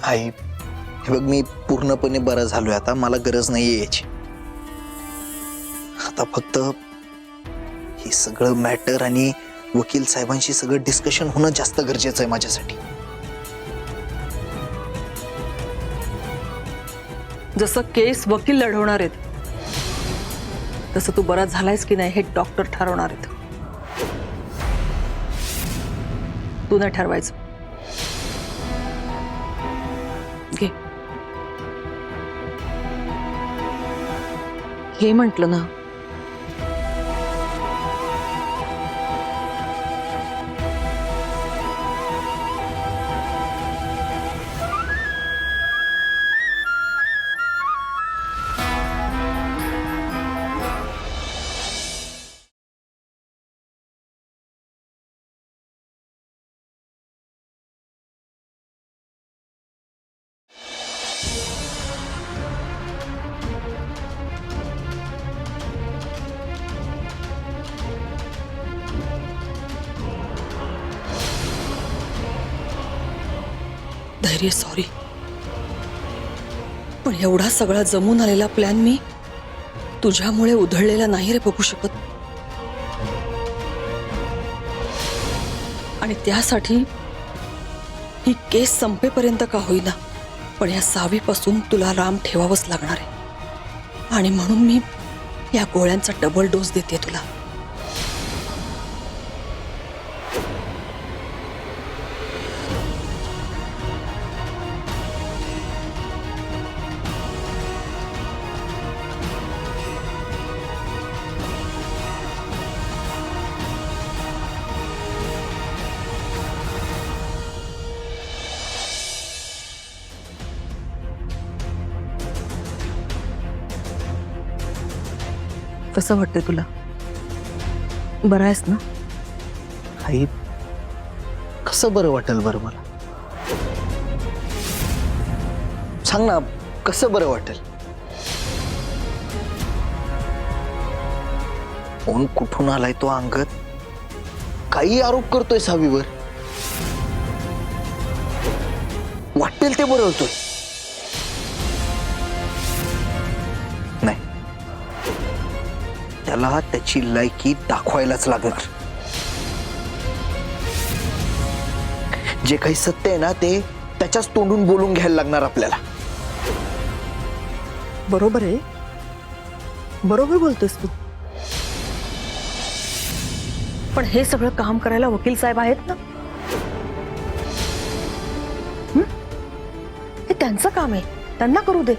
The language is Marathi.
आई, हे बघ, मी पूर्णपणे बरा झालोय आता. मला गरज नाहीये याची. आता फक्त हे सगळं मॅटर आणि वकील साहेबांशी सगळं डिस्कशन होणं जास्त गरजेचं आहे माझ्यासाठी. जसं केस वकील लढवणार आहेत तसं तू बरा झालायस की नाही हे डॉक्टर ठरवणार आहेत. तू नाही ठरवायचं. घे. हे म्हंटल ना. धैर्य, सॉरी, पण एवढा सगळा जमून आलेला प्लॅन मी तुझ्यामुळे उधळलेला नाही रे बघू शकत. आणि त्यासाठी ही केस संपेपर्यंत का होईना पण या सावीपासून तुला राम ठेवावंच लागणार आहे. आणि म्हणून मी या गोळ्यांचा डबल डोस देते तुला. कसं वाटतंय तुला? बरं आहेस ना? आई, कसं बरं वाटेल बरं मला? सांग ना, कसं बरं वाटेल? कोण कुठून आलाय तो अंगत? काही आरोप करतोय सावीवर. वाटेल ते बरं होतोय. नाही, त्याला त्याची लायकी दाखवायलाच लागणार. जे काही सत्य आहे ना ते त्याच्याच तोंडून बोलून घ्यायला लागणार आपल्याला. बरोबर आहे. बरोबर बोलतोस तू. पण हे सगळं काम करायला वकील साहेब आहेत ना. हे त्यांचं काम आहे, त्यांना करू दे.